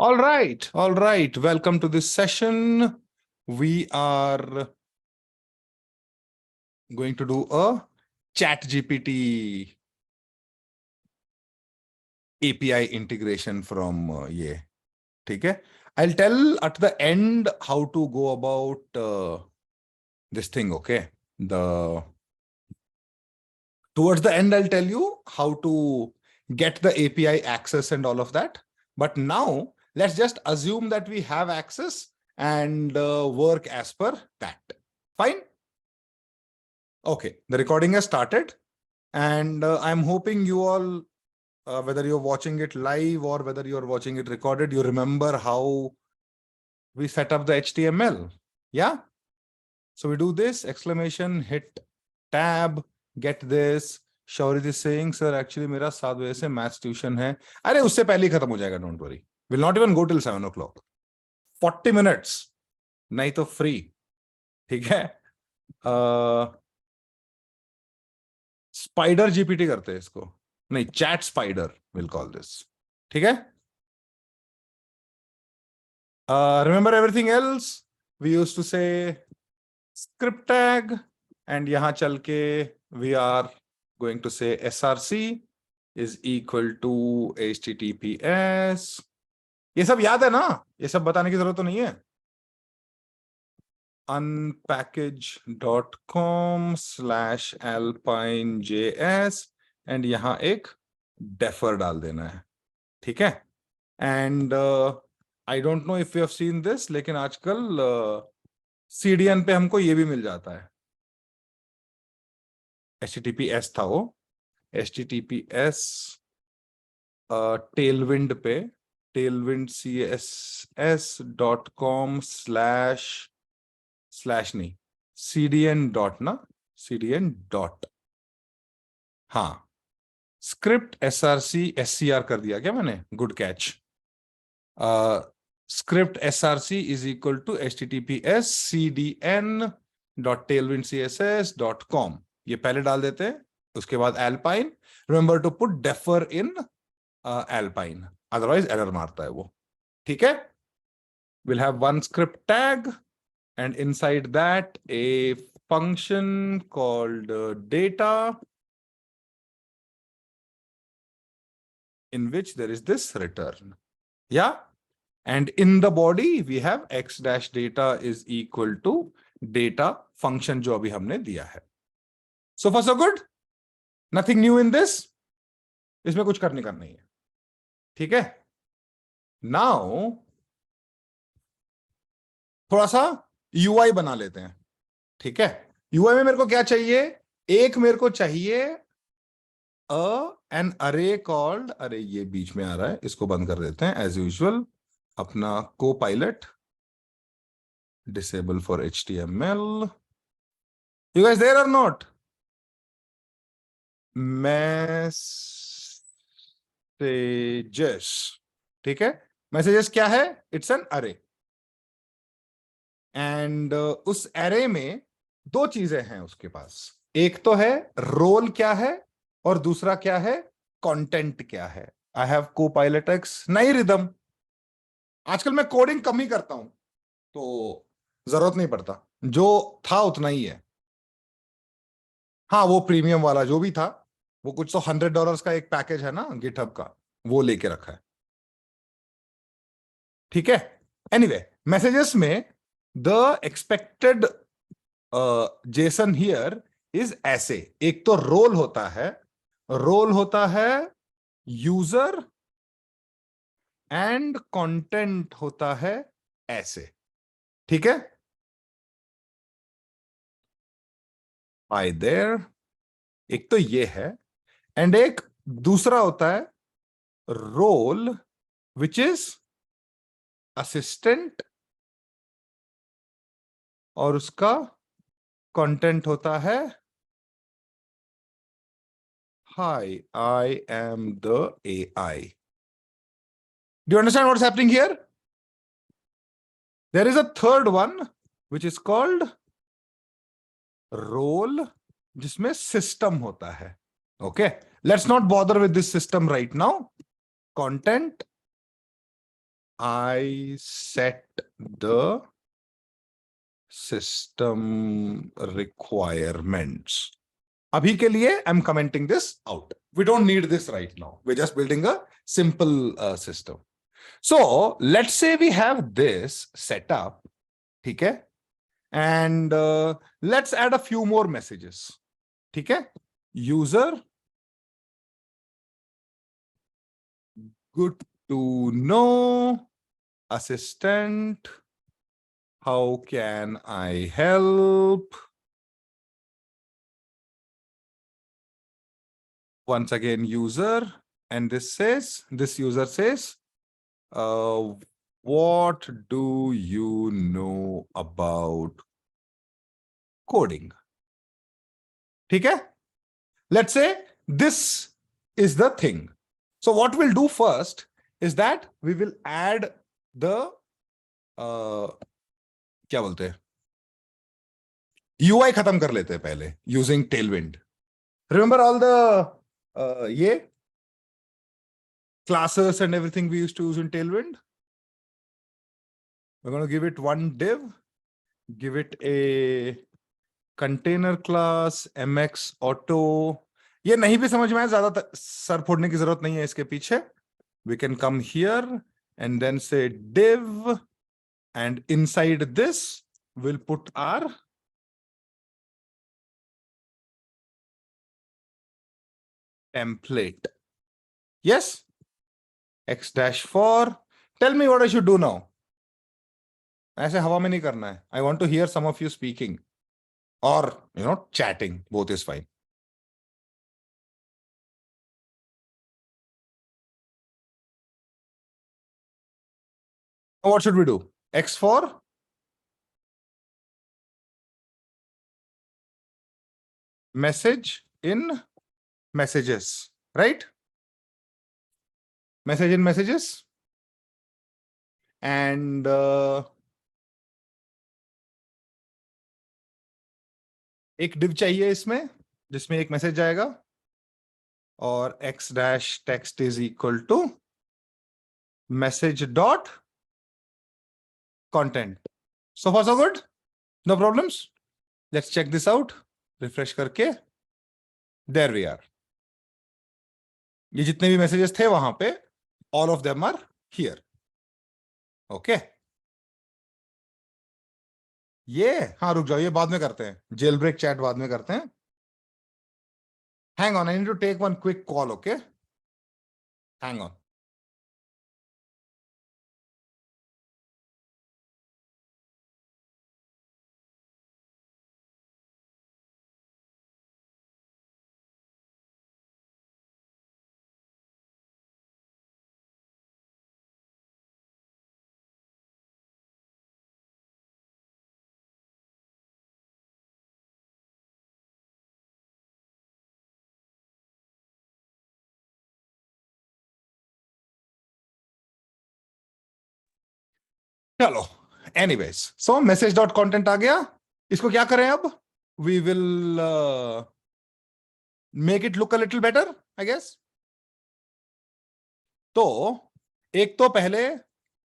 All right. Welcome to this session. We are going to do a ChatGPT API integration from ये, ठीक है? I'll tell at the end how to go about this thing, okay? Towards the end, I'll tell you how to get the API access and all of that. But now, let's just assume that we have access and work as per that. Fine? Okay, the recording has started. And I'm hoping you all, whether you're watching it live or whether you're watching it recorded, you remember how we set up the HTML. Yeah? So we do this, exclamation, hit tab, get this. Shaurit is saying, sir, actually मेरा 7 बजे से maths tuition है. अरे उससे पहले ही खत्म हो जाएगा, don't worry. Will not even go till 7 o'clock. 40 minutes. नहीं तो free. ठीक है? स्पाइडर जीपीटी करते हैं इसको. नहीं, chat spider will call this. ठीक है? Remember everything else? We used to say script tag, and यहाँ चल के we are going to say src is equal to https. ये सब याद है ना? ये सब बताने की जरूरत तो नहीं है. unpackage.com/alpinejs and यहाँ एक defer डाल देना है. ठीक है? And I don't know if you have seen this, लेकिन आजकल CDN पे हमको ये भी मिल जाता है. HTTPS था वो. HTTPS tailwind पे tailwindcss.com/ नहीं cdn dot ना cdn dot. हाँ, स्क्रिप्ट src scr कर दिया क्या मैंने? Good catch. script src is equal to https cdn.tailwindcss.com. ये पहले डाल देते हैं. उसके बाद alpine. Remember to put defer in alpine, otherwise error मारता है वो. ठीक है? We'll have one script tag, and inside that a function called data, in which there is this return. Yeah? And in the body, we have x-data is equal to data function जो अभी हमने दिया है. So far so good? Nothing new in this? इसमें कुछ करने का नहीं है. ठीक है? Now, थोड़ा सा UI बना लेते हैं. ठीक है? UI में मेरे को क्या चाहिए? एक मेरे को चाहिए an array called, अरे ये बीच में आ रहा है, इसको बंद कर देते हैं as usual. अपना Copilot disable for HTML. You guys there or not? Messages. ठीक है? Messages क्या है? It's an array. And उस array में दो चीजें हैं उसके पास. एक तो है रोल क्या है और दूसरा क्या है? कंटेंट क्या है? I have Copilot X, नहीं रिदम. आजकल मैं कोडिंग कम ही करता हूं, तो जरूरत नहीं पड़ता. जो था उतना ही है. हाँ, वो प्रीमियम वाला जो भी था, वो कुछ तो $100 का एक पैकेज है ना गिटहब का, वो लेके रखा है. ठीक है? एनीवे, मैसेजेस में the expected Jason here is ऐसे. एक तो रोल होता है यूजर, एंड कंटेंट होता है ऐसे. ठीक है? Hi there. एक तो ये है, एंड एक दूसरा होता है रोल विच इज असिस्टेंट, और उसका कंटेंट होता है hi I am the AI. Do you understand what's happening here? There is a third one which is called role, जिसमें system होता है. Okay, let's not bother with this system right now. Content, I set the system requirements. Abhi ke liye, I'm commenting this out. We don't need this right now. We're just building a simple system. So let's say we have this set up, okay? And let's add a few more messages. Okay? User, good to know. Assistant, how can I help? Once again, user, and this user says, what do you know about coding? Okay? Let's say this is the thing. So what we'll do first is that we will add the क्या बोलते हैं UI खत्म कर लेते हैं पहले using Tailwind. Remember all the ये classes and everything we used to use in Tailwind? We're going to give it one div, give it a container class, MX auto. ये नहीं भी समझ में आए, ज्यादा सर फोड़ने की जरूरत नहीं है इसके पीछे. We can come here and then say div, and inside this we'll put our template. Yes? X-4. Tell me what I should do now. ऐसे हवा में नहीं करना है. I want to hear some of you speaking or, chatting. Both is fine. What should we do? X4? Message in messages, right? Message in messages. And एक div चाहिए इसमें जिसमें एक मैसेज जाएगा और x dash text is equal to message dot content. So far so good? No problems? Let's check this out. Refresh करके. There we are. ये जितने भी messages थे वहां पे, all of them are here. Okay. ये हाँ रुक जाओ, ये बाद में करते हैं. Jailbreak chat बाद में करते हैं. Hang on, I need to take one quick call, okay? Hang on. चलो, anyways, so message.content आ गया. इसको क्या करें अब? We will make it look a little better, I guess. तो एक तो पहले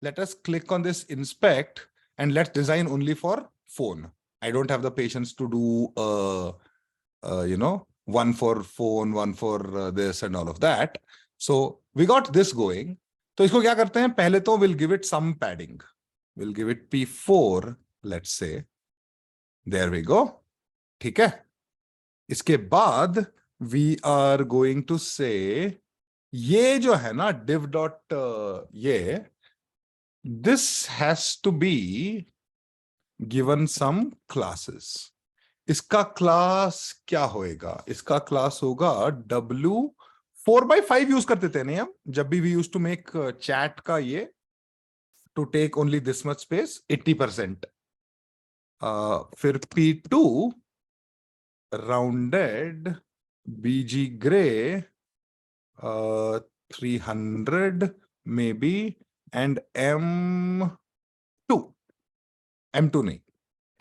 let us click on this inspect and let's design only for phone. I don't have the patience to do one for phone, one for this and all of that. So we got this going. तो इसको क्या करते हैं? पहले तो we'll give it some padding. We'll give it P4, let's say. There we go. ठीक है? इसके बाद we are going to say ये जो है ना div dot ये, this has to be given some classes. इसका क्लास क्या होएगा? इसका क्लास होगा W 4x5 यूज करते थे नहीं हम, जब भी we used to make chat का ये to take only this much space, 80%. फिर P2 rounded BG gray 300 maybe, and M2 नहीं,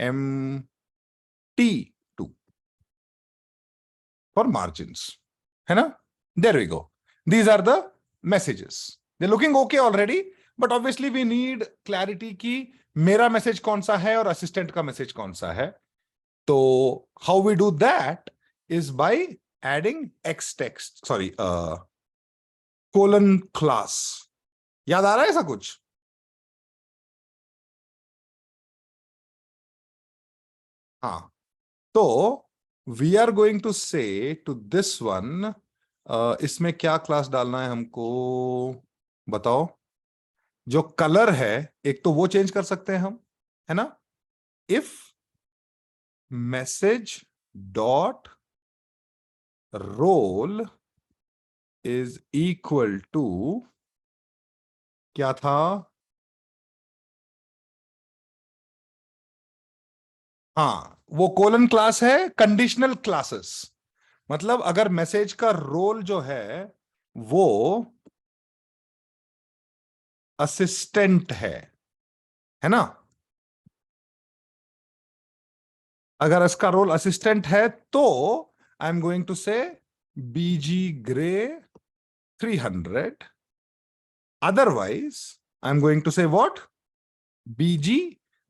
MT2 for margins, है ना? There we go. These are the messages. They're looking okay already, but obviously we need clarity कि मेरा message कौन सा है और असिस्टेंट का मैसेज कौन सा है. तो how we do that is by adding X text, sorry, colon class. याद आ रहा है ऐसा कुछ? हाँ. तो we are going to say to this one, इसमें क्या क्लास डालना है हमको, बताओ. जो कलर है, एक तो वो चेंज कर सकते हैं हम, है ना. If message dot role is equal to, क्या था, हाँ, वो कोलन क्लास है कंडीशनल क्लासेस. मतलब अगर मैसेज का रोल जो वो असिस्टेंट है ना. अगर इसका रोल असिस्टेंट है तो आई am going to say BG grey 300. Otherwise I am going to say what, BG,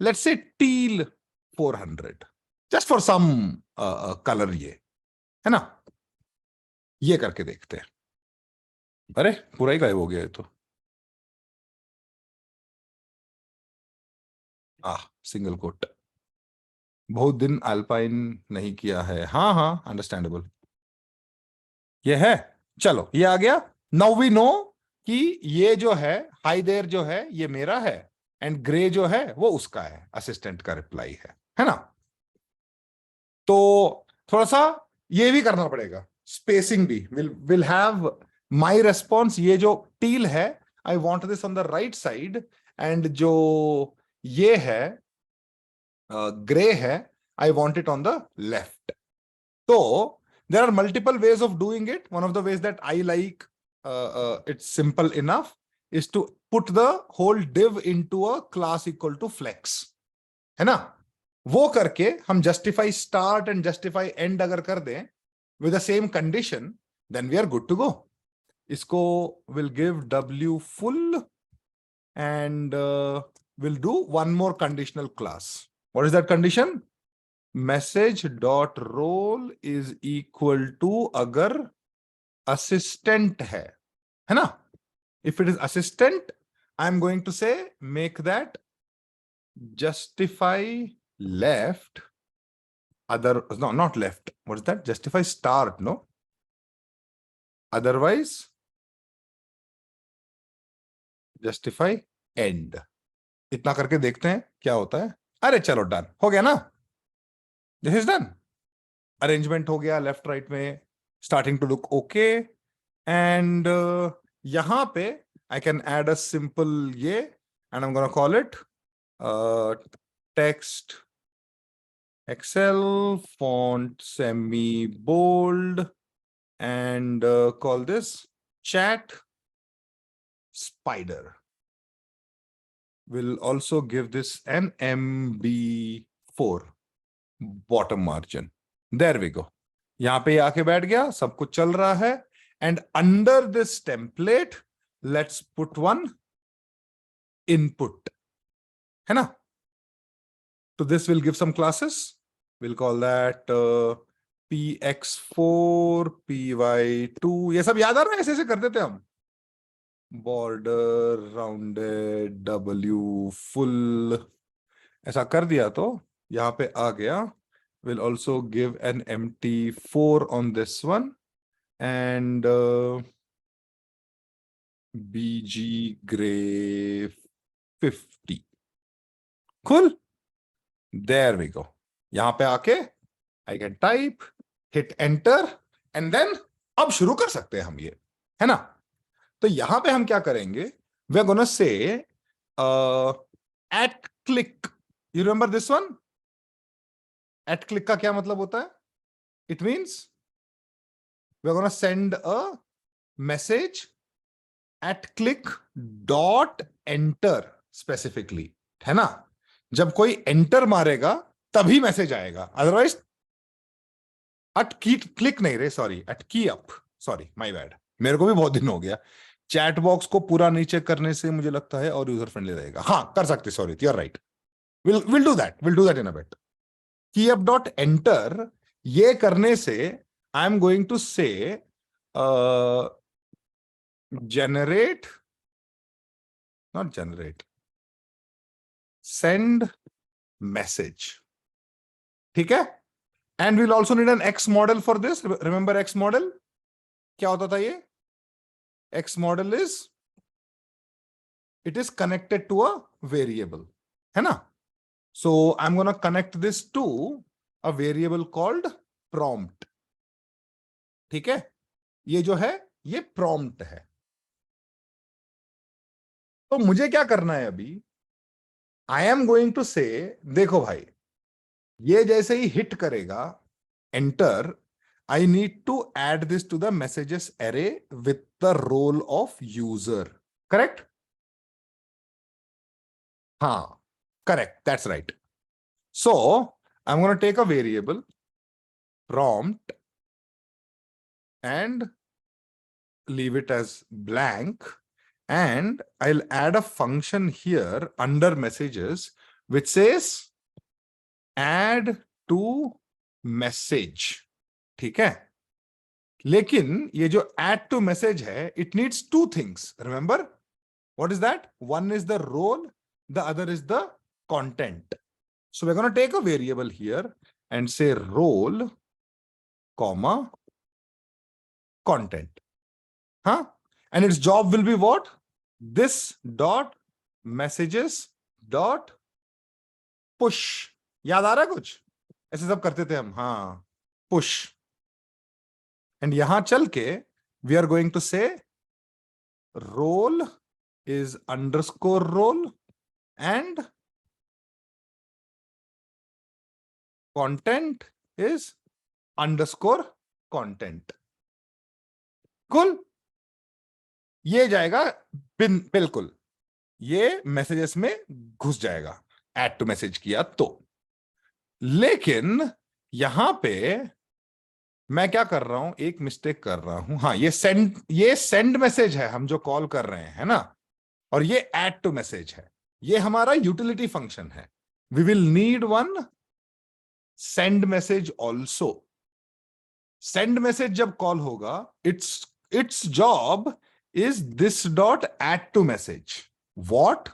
let's say teal 400, just for some colour, ये है ना. ये करके देखते हैं. अरे पूरा ही गायब हो गया है तो. सिंगल कोट, बहुत दिन अल्पाइन नहीं किया है. हाँ हाँ, अंडरस्टैंडेबल. ये है. चलो ये आ गया. नाउ वी नो कि ये जो है हाई देयर जो है ये मेरा है, एंड ग्रे जो है वो उसका है, असिस्टेंट का रिप्लाई है ना. तो थोड़ा सा ये भी करना पड़ेगा, स्पेसिंग भी. विल हैव माय रेस्पॉन्स, ये जो टील है, I want this on the right side, and जो ये है ग्रे है, I want it on the left. तो there are multiple ways of doing it. One of the ways that I like, it's simple enough, is to put the whole div into a class equal to flex, है ना. वो करके हम justify start and justify end अगर कर दें with the same condition, then we are good to go. इसको will give w full and we'll do one more conditional class. What is that condition? Message dot role is equal to अगर assistant है ना. If it is assistant, I am going to say make that justify left, other, no not left, what is that, justify start, no, otherwise justify end. इतना करके देखते हैं क्या होता है. अरे चलो डन हो गया ना. This is done. अरेंजमेंट हो गया लेफ्ट राइट में, starting to look okay. And यहां पे I can add a simple ये, and I am gonna call it text excel font semi bold, and call this chat spider. We'll also give this an MB4 bottom margin. There we go. यहां पे आके बैठ गया, सब कुछ चल रहा है. And under this template let's put one input, है ना. तो this will give some classes. Will call that px4 py2. ये सब याद आ रहा है, ऐसे ऐसे कर देते हम. बॉर्डर राउंडेड w फुल, ऐसा कर दिया तो यहां पे आ गया. We'll also give an empty 4 on this one, and BG gray 50. Cool. There we go. यहां पे आके I can type, hit enter, and then अब शुरू कर सकते हैं हम ये, है ना. तो यहां पे हम क्या करेंगे, we are gonna say at click. You remember this one? At click का क्या मतलब होता है? It means we are gonna send a message at click dot enter specifically, है ना. जब कोई एंटर मारेगा तभी मैसेज आएगा, अदरवाइज एट की क्लिक नहीं रे, सॉरी, एट की अप, सॉरी माय बैड, मेरे को भी बहुत दिन हो गया. चैट बॉक्स को पूरा नीचे करने से मुझे लगता है और यूजर फ्रेंडली रहेगा। हाँ कर सकते, sorry you are right, will do that in a bit. Key up dot enter, ये करने से I am going to say generate, not generate, send message, ठीक है। And we'll also need an X model for this. Remember X model क्या होता था ये? X model is, it is connected to a variable, है ना? So I'm gonna connect this to a variable called prompt, ठीक है। ये जो है ये prompt है। तो मुझे क्या करना है अभी? आई एम गोइंग टू से, देखो भाई, ये जैसे ही हिट करेगा enter, I need to add this to the messages array with the role of user, correct? हाँ correct, that's right. So I am gonna take a variable prompt and leave it as blank, and I'll add a function here under messages which says add to message, ठीक है। लेकिन ये जो add to message है, it needs two things, remember what is that? One is the role, the other is the content. So we're going to take a variable here and say role comma content, huh? And its job will be what? This dot messages dot push, याद आ रहा है कुछ? ऐसे सब करते थे हम, हाँ, push। एंड यहां चल के वी आर गोइंग टू से role is underscore role and content is underscore content। कुल ये जाएगा बिल्कुल, ये मैसेजेस में घुस जाएगा, ऐड टू मैसेज किया तो। लेकिन यहां पे मैं क्या कर रहा हूं, एक मिस्टेक कर रहा हूं। हाँ, ये सेंड मैसेज है हम जो कॉल कर रहे हैं, है ना, और ये ऐड टू मैसेज है, ये हमारा यूटिलिटी फंक्शन है। We will need one send message also. Send message जब कॉल होगा, it's job is this dot add to message, what?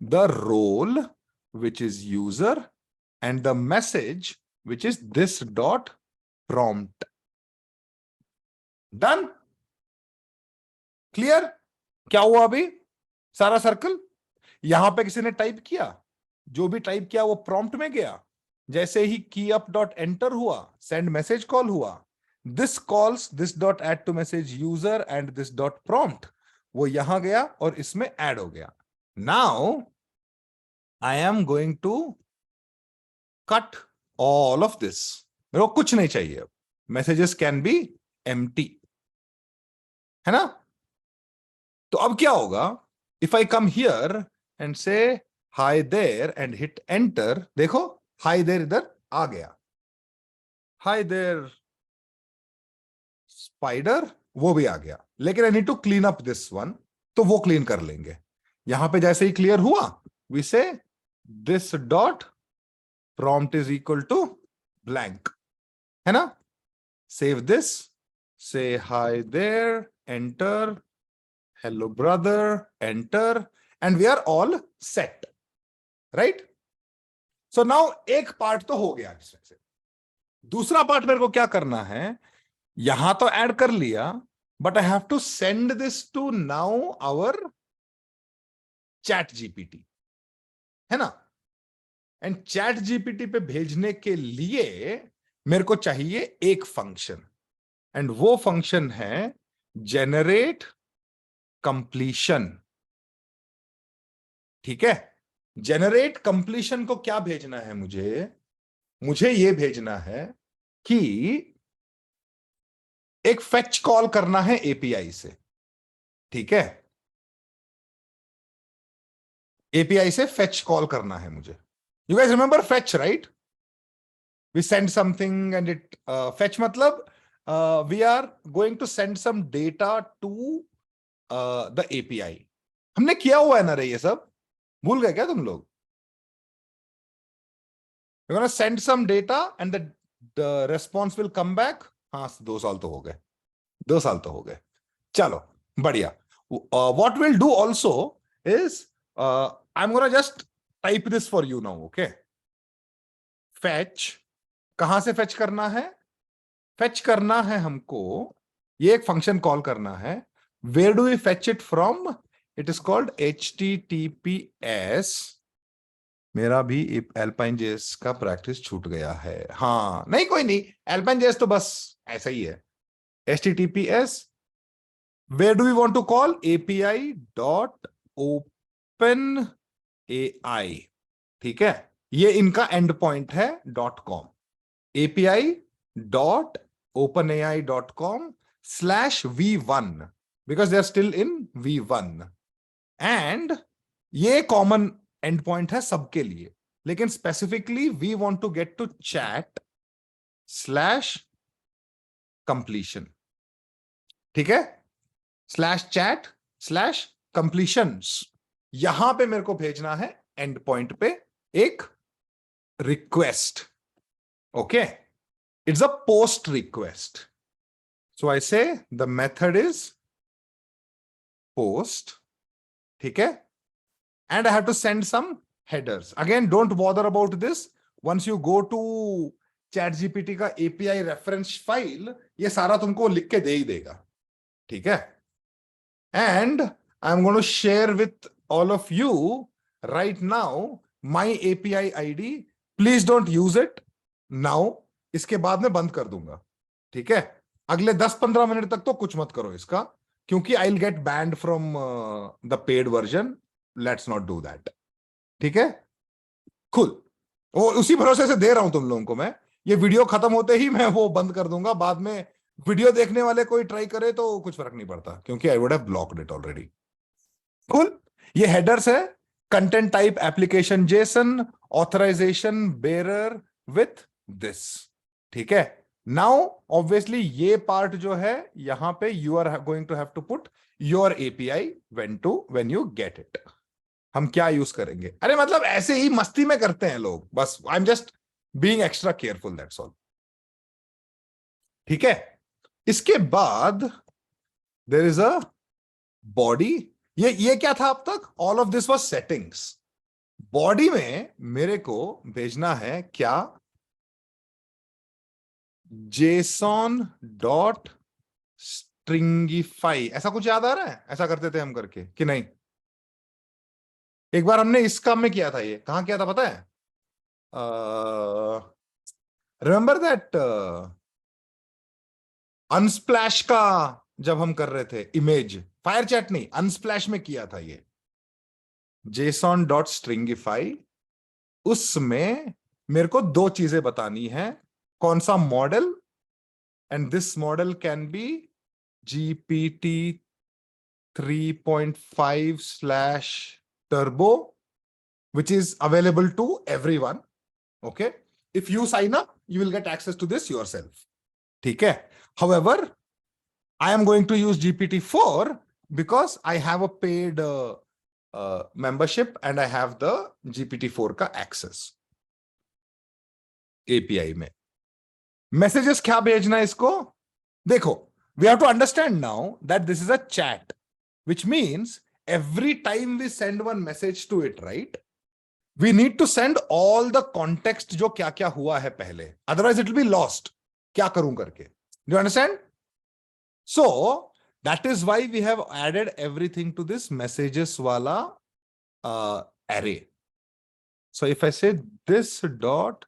The role which is user and the message which is this dot prompt। Done? Clear? क्या हुआ अभी? सारा circle यहां पे किसी ने टाइप किया, जो भी टाइप किया वो प्रॉम्प्ट में गया। जैसे ही की अप डॉट एंटर हुआ, सेंड मैसेज कॉल हुआ, this calls this dot add to message user and this dot prompt, वो यहां गया और इसमें ऐड हो गया। Now I am going to cut all of this, मेरे को कुछ नहीं चाहिए अब, मैसेजेस कैन बी एम्प्टी, है ना। तो अब क्या होगा? If I come here and say hi there and hit enter, देखो हाय देयर इधर आ गया, हाय देयर स्पाइडर वो भी आ गया। लेकिन I need to clean up this one, तो वो क्लीन कर लेंगे। यहां पे जैसे ही क्लियर हुआ, we say this dot prompt is equal to blank, है ना। Save this, say hi there, enter, hello brother, enter, and we are all set, right? So now एक पार्ट तो हो गया इसमें से। दूसरा पार्ट मेरे को क्या करना है, यहां तो ऐड कर लिया, but I have to send this to now our chat GPT, है ना। एंड चैट जीपीटी पे भेजने के लिए मेरे को चाहिए एक फंक्शन, एंड वो फंक्शन है जेनरेट कंप्लीशन, ठीक है। जेनरेट कंप्लीशन को क्या भेजना है मुझे ये भेजना है कि एक फेच कॉल करना है एपीआई से, ठीक है। एपीआई से फेच कॉल करना है मुझे। You guys remember fetch, right? We send something and it fetch मतलब we are going to send some data to the API. हमने किया हुआ है ना रे, ये सब भूल गए क्या तुम लोग? You're gonna send some data and the response will come back. हाँ, 2 साल तो हो गए, 2 साल तो हो गए। चलो बढ़िया। What we'll do also is I'm gonna just type this for you now, okay? Fetch, कहां से fetch करना है? Fetch करना है हमको, ये एक फंक्शन कॉल करना है। Where do we fetch it from? It is called HTTPS। मेरा भी एल्पाइन जेएस का प्रैक्टिस छूट गया है। हाँ नहीं, कोई नहीं, एल्पाइन जेएस तो बस ऐसा ही है। HTTPS, where do we want to call? API dot open AI, ठीक है, ये इनका एंड पॉइंट है .com। API dot openai.com/v1 because they are still in v1 and ये कॉमन एंड पॉइंट है सबके लिए, लेकिन specifically we want to get to chat/completion, ठीक है, /chat/completions। यहां पे मेरे को भेजना है एंड पॉइंट पे एक request, okay, it's a post request. So I say the method is post, ठीक है, and I have to send some headers. Again, don't bother about this. Once you go to ChatGPT का API reference file, ये सारा तुमको लिख के दे ही देगा, ठीक है। And I'm going to share with all of you right now my API ID. Please don't use it now. इसके बाद में बंद कर दूंगा, ठीक है। अगले 10-15 मिनट तक तो कुछ मत करो इसका, क्योंकि I'll get banned from the paid version. Let's not do that, ठीक है। खुल, वो उसी भरोसे से दे रहा हूं तुम लोगों को मैं। ये वीडियो खत्म होते ही मैं वो बंद कर दूंगा, बाद में वीडियो देखने वाले कोई ट्राई करे तो कुछ फर्क नहीं पड़ता, क्योंकि I would have blocked it already. खुल, ये हेडर्स है, content type application JSON, authorization bearer with this, ठीक है। नाउ ऑब्वियसली ये पार्ट जो है यहां पे you are going to have to put your API when you get it. हम क्या यूज करेंगे? अरे मतलब ऐसे ही मस्ती में करते हैं लोग, बस I am just being extra careful, that's all, ठीक है। इसके बाद देयर इज अ बॉडी। ये क्या था अब तक? All of this was settings. Body में मेरे को भेजना है क्या? JSON.stringify, ऐसा कुछ याद आ रहा है? ऐसा करते थे हम करके कि नहीं? एक बार हमने इस काम में किया था, ये कहां किया था पता है? रिमेंबर दैट अनस्प्लैश का जब हम कर रहे थे इमेज, फायर चैट नहीं, अनस्प्लैश में किया था ये JSON.stringify। उसमें मेरे को 2 चीजें बतानी है, कौन सा model, and this model can be GPT 3.5/turbo which is available to everyone, okay? If you sign up you will get access to this yourself, ठीक है। However, I am going to use GPT-4 because I have a paid membership and I have the GPT-4 का access। API में messages क्या भेजना है इसको? देखो, we have to understand now that this is a chat, which means every time we send one message to it, right, we need to send all the context जो क्या क्या हुआ है पहले, otherwise it will be lost क्या करूं करके। Do you understand? So that is why we have added everything to this messages wala array. So if I say this dot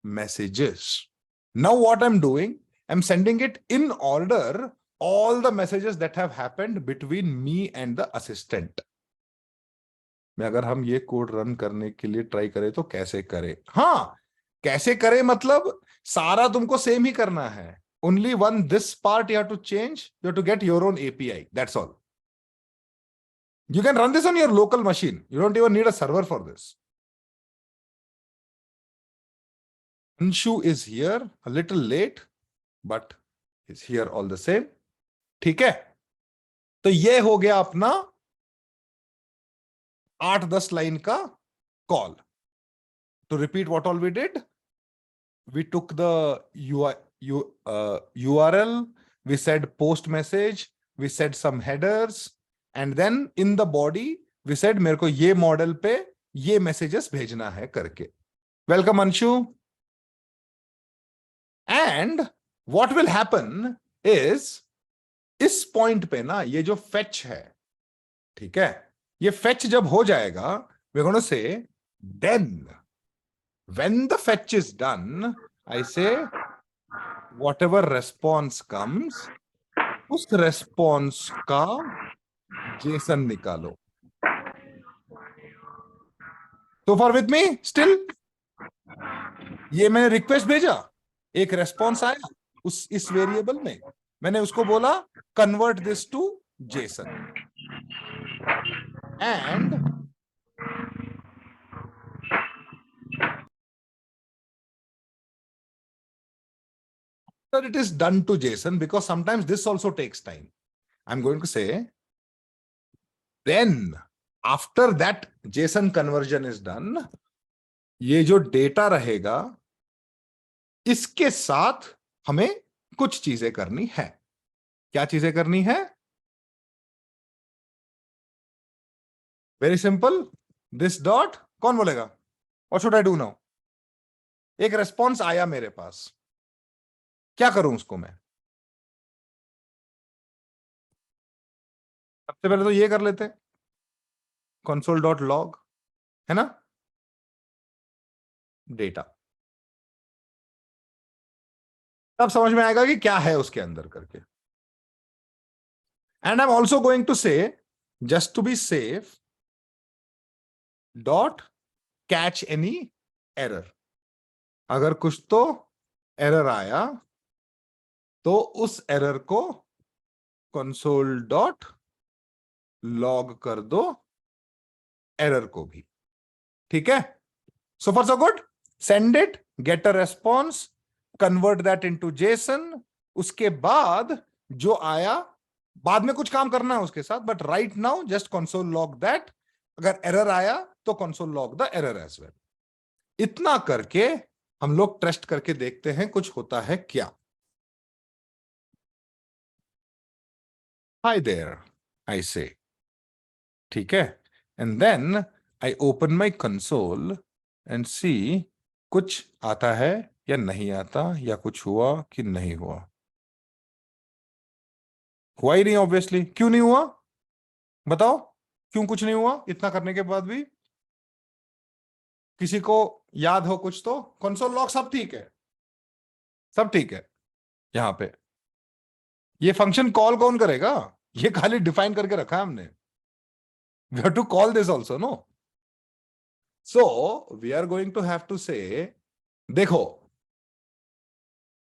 messages, now what I'm doing, I'm sending it in order all the messages that have happened between me and the assistant। में अगर हम ये code run करने के लिए try करें तो कैसे करें? हाँ, कैसे करें मतलब सारा तुमको सेम ही करना है, only one this part you have to change, you have to get your own API, that's all। You can run this on your local machine, you don't even need a server for this। Anshu is here a little late but is here all the same, ठीक है। तो ये हो गया अपना 8-10 line का call. To repeat what all we did, we took the URL, we said post message, we said some headers, and then in the body we said मेरे को ये मॉडल पे ये मैसेजेस भेजना है करके. Welcome Anshu. And what will happen is, इस point पे ना ये जो फेच है, ठीक है, ये फेच जब हो जाएगा, we gonna say then when the fetch is done, I say whatever response comes, उस response का JSON निकालो. So far with me still? ये मैंने रिक्वेस्ट भेजा, एक रेस्पॉन्स आया इस वेरिएबल में, मैंने उसको बोला convert this to JSON, and it is done to JSON, because sometimes this also takes time. I'm going to say then after that JSON conversion is done, ये जो डेटा रहेगा इसके साथ हमें कुछ चीजें करनी है. क्या चीजें करनी है? Very simple. दिस डॉट, कौन बोलेगा? What should I do now? एक रेस्पॉन्स आया मेरे पास, क्या करूं उसको मैं? सबसे पहले तो ये कर लेते, console.log, है ना, डेटा. तब समझ में आएगा कि क्या है उसके अंदर करके. And I am also going to say, just to be safe, dot catch any error. अगर कुछ तो एरर आया तो उस एरर को console.log कर दो, एरर को भी. ठीक है? So for so good. Send it, get a response, convert that into Jason. उसके बाद जो आया, बाद में कुछ काम करना है उसके साथ, but right now just console log that. अगर एरर आया तो console log the error as well. इतना करके हम लोग टेस्ट करके देखते हैं कुछ होता है क्या. हाय देयर, आई से, ठीक है, and then I open my console and see कुछ आता है या नहीं आता, या कुछ हुआ कि नहीं हुआ. हुआ ही नहीं ऑब्वियसली. क्यों नहीं हुआ बताओ? क्यों कुछ नहीं हुआ इतना करने के बाद भी? किसी को याद हो कुछ तो? कंसोल लॉग सब ठीक है, सब ठीक है. यहां पे ये फंक्शन कॉल कौन करेगा? ये खाली डिफाइन करके रखा है हमने. We have to call this also, no? So we are going to have to say, देखो,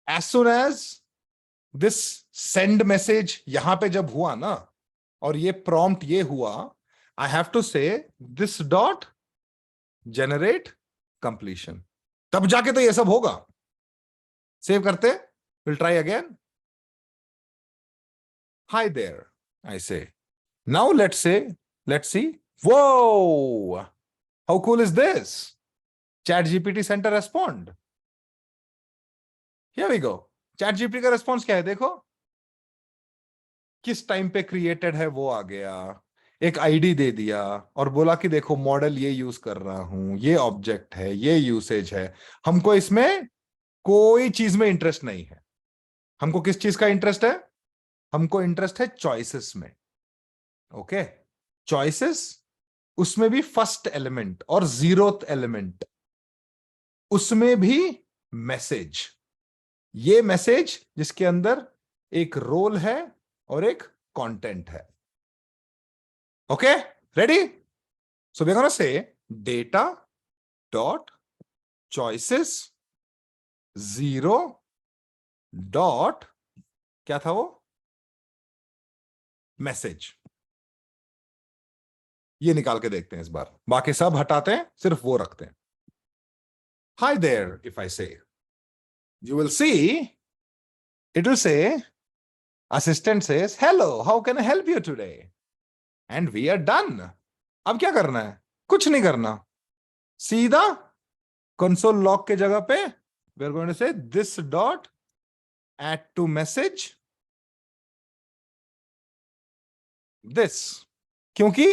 as soon as this send message यहां पे जब हुआ ना, और ये प्रॉम्प्ट ये हुआ, I have to say this dot generate completion. तब जाके तो ये सब होगा. सेव करते, will try again. Hi there, I say. Now let's see. Whoa! How cool is this? ChatGPT sent a respond. Here we go. ChatGPT का response क्या है देखो. किस टाइम पे क्रिएटेड है वो आ गया, एक आईडी दे दिया और बोला कि देखो मॉडल ये यूज कर रहा हूं, ये ऑब्जेक्ट है, ये यूसेज है. हमको इसमें कोई चीज में इंटरेस्ट नहीं है. हमको किस चीज का इंटरेस्ट है? हमको इंटरेस्ट है चॉइसेस में. ओके, चॉइसेस, उसमें भी फर्स्ट एलिमेंट और जीरोथ एलिमेंट, उसमें भी मैसेज. ये मैसेज जिसके अंदर एक रोल है और एक कंटेंट है. Okay, ready? So we are gonna say data dot choices zero dot, क्या था वो? मैसेज. ये निकाल के देखते हैं इस बार. बाकी सब हटाते हैं, सिर्फ वो रखते हैं. हाय देयर, इफ आई से, you will see it will say Assistant says, hello, how can I help you today? And we are done. अब क्या करना है? कुछ नहीं करना. सीधा console log के जगह पे we are going to say this dot add to message this. क्योंकि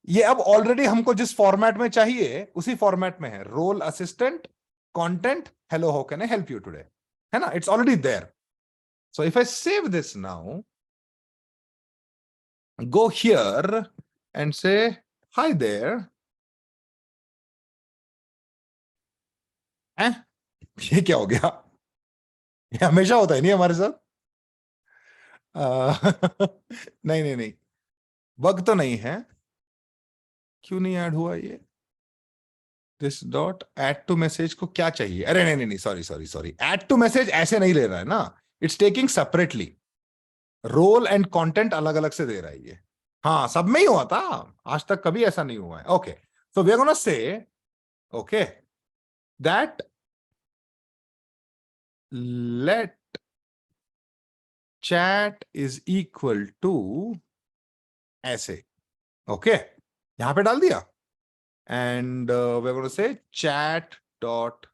ये अब ऑलरेडी हमको जिस फॉर्मेट में चाहिए उसी फॉर्मेट में है. Role assistant, content, hello how can I help you today, है ना? It's already there. So if I save this now, go here and say, hi there. ये क्या हो गया? ये हमेशा होता है नहीं हमारे साथ? नहीं नहीं नहीं, बग तो नहीं है. क्यों नहीं ऐड हुआ ये? This dot add to message को क्या चाहिए? अरे नहीं नहीं नहीं, sorry sorry sorry, add to message ऐसे नहीं ले रहा है ना. It's taking separately. Role and content अलग अलग से दे रहा है ये. हाँ, सब में ही हुआ था, आज तक कभी ऐसा नहीं हुआ है. Okay, so we are gonna say okay that let chat is equal to ऐसे. ओके, यहां पे डाल दिया. And we are gonna say chat dot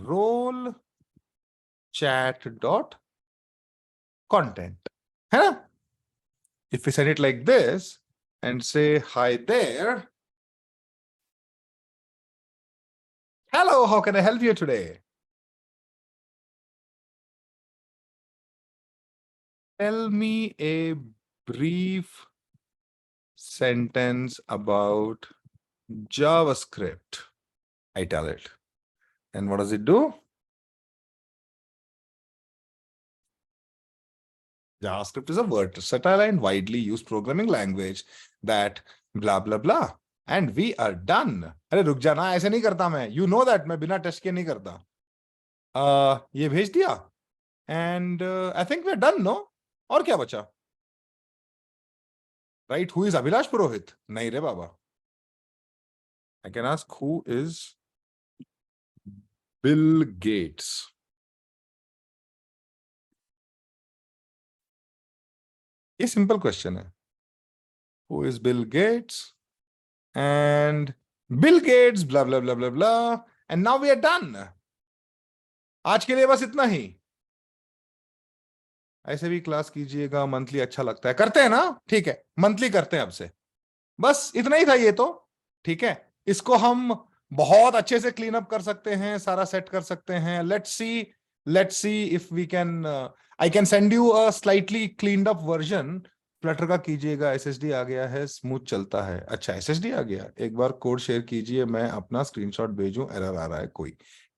role chat dot content, है ना? If we send it like this and say hi there, hello, how can I help you today? Tell me a brief sentence about JavaScript. I tell it. And what does it do? JavaScript is a versatile and widely used programming language that blah blah blah. And we are done. अरे रुक जाना, ऐसे नहीं करता मैं. You know that मैं बिना test के नहीं करता. ये भेज दिया. And I think we're done, no? और क्या बचा? Right? Who is Abhilash Purohit? नहीं रे बाबा. I can ask who is Bill Gates. ये सिंपल क्वेश्चन है. Who is Bill Gates? And Bill Gates, blah blah blah blah blah. And now we are done. आज के लिए बस इतना ही. ऐसे भी क्लास कीजिएगा, मंथली अच्छा लगता है. करते हैं ना? ठीक है, मंथली करते हैं अब से. बस इतना ही था ये तो. ठीक है, इसको हम बहुत अच्छे से क्लीन अप कर सकते हैं, सारा सेट कर सकते हैं. Let's see if we can. I can send you a slightly cleaned up version. Flutter का कीजिएगा. एसएसडी आ गया है, स्मूथ चलता है. अच्छा, एसएसडी आ गया. एक बार कोड शेयर कीजिए, मैं अपना स्क्रीनशॉट भेजूं. एरर आ रहा है कोई.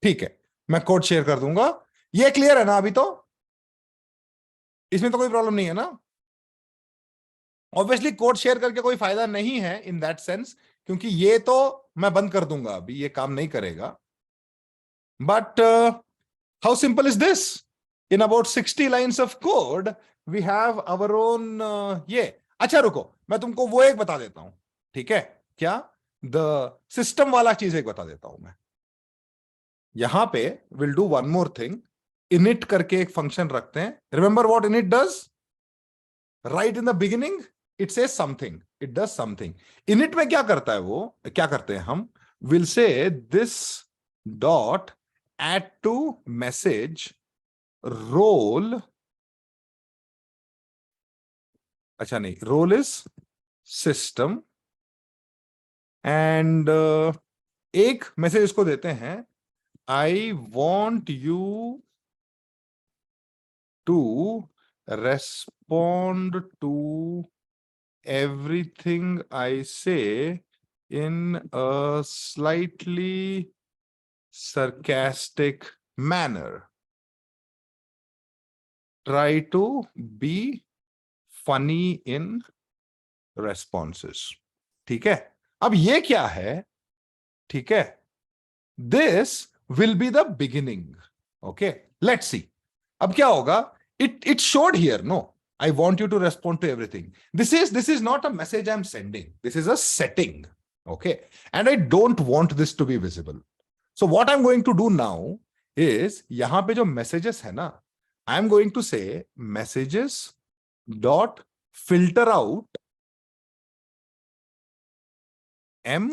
ठीक है, मैं कोड शेयर कर दूंगा. ये क्लियर है ना अभी? तो इसमें तो कोई प्रॉब्लम नहीं है ना? ऑब्वियसली कोड शेयर करके कोई फायदा नहीं है इन दैट सेंस, क्योंकि ये तो मैं बंद कर दूंगा अभी, ये काम नहीं करेगा. But how simple is this? In about 60 lines of code we have our own ये. अच्छा रुको, मैं तुमको वो एक बता देता हूं. ठीक है, क्या? द सिस्टम वाला चीज एक बता देता हूं मैं. यहां पे will do one more thing. init करके एक फंक्शन रखते हैं. Remember what init does? Right in the beginning it says something, it does something. init में क्या करता है वो? क्या करते हैं हम? We'll say this dot add to message role. अच्छा नहीं, role is system. and एक मैसेज इसको देते हैं, I want you to respond to everything I say in a slightly sarcastic manner. Try to be funny in responses. ठीक है, अब ये क्या है? ठीक है, this will be the beginning. Okay, let's see. अब क्या होगा? It showed here, no, I want you to respond to everything. This is not a message I'm sending. This is a setting. Okay, and I don't want this to be visible. So what I'm going to do now is, यहां पे जो messages है ना, I'm going to say messages dot filter out m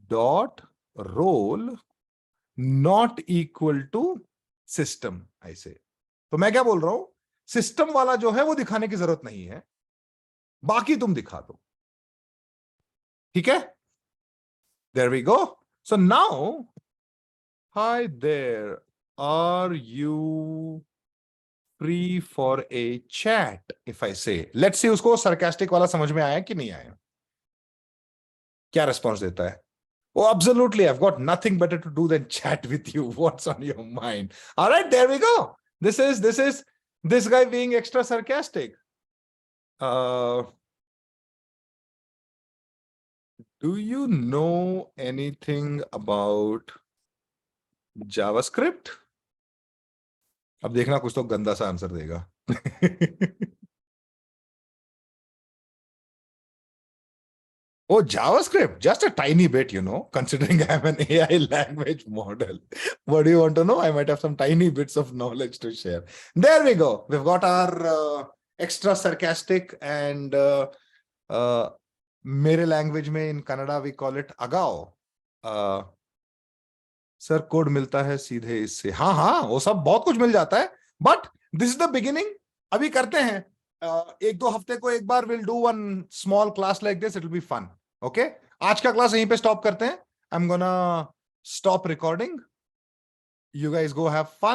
dot role not equal to system ऐसे। तो मैं क्या बोल रहा हूं, सिस्टम वाला जो है वो दिखाने की जरूरत नहीं है, बाकी तुम दिखा दो, ठीक है। There we go. So now, hi there, are you free for a chat if I say, let's सी उसको सरकास्टिक वाला समझ में आया कि नहीं आया, क्या रिस्पॉन्स देता है। Oh, absolutely. I've got nothing better to do than chat with you. What's on your mind? All right, there we go. This guy being extra sarcastic. Do you know anything about JavaScript? अब देखना कुछ तो गंदा सा answer देगा। Oh, JavaScript, just a tiny bit, considering I'm an AI language model. What do you want to know? I might have some tiny bits of knowledge to share. There we go. We've got our extra sarcastic and mere language mein in Kannada we call it agao. Sir code मिलता है सीधे इससे, हाँ हाँ वो सब बहुत कुछ मिल जाता है, but this is the beginning. अभी करते हैं, एक दो हफ्ते को एक बार will do one small class like this, it will be fun. Okay, आज का क्लास यहीं पे स्टॉप करते हैं। I am gonna stop recording, you guys go have fun.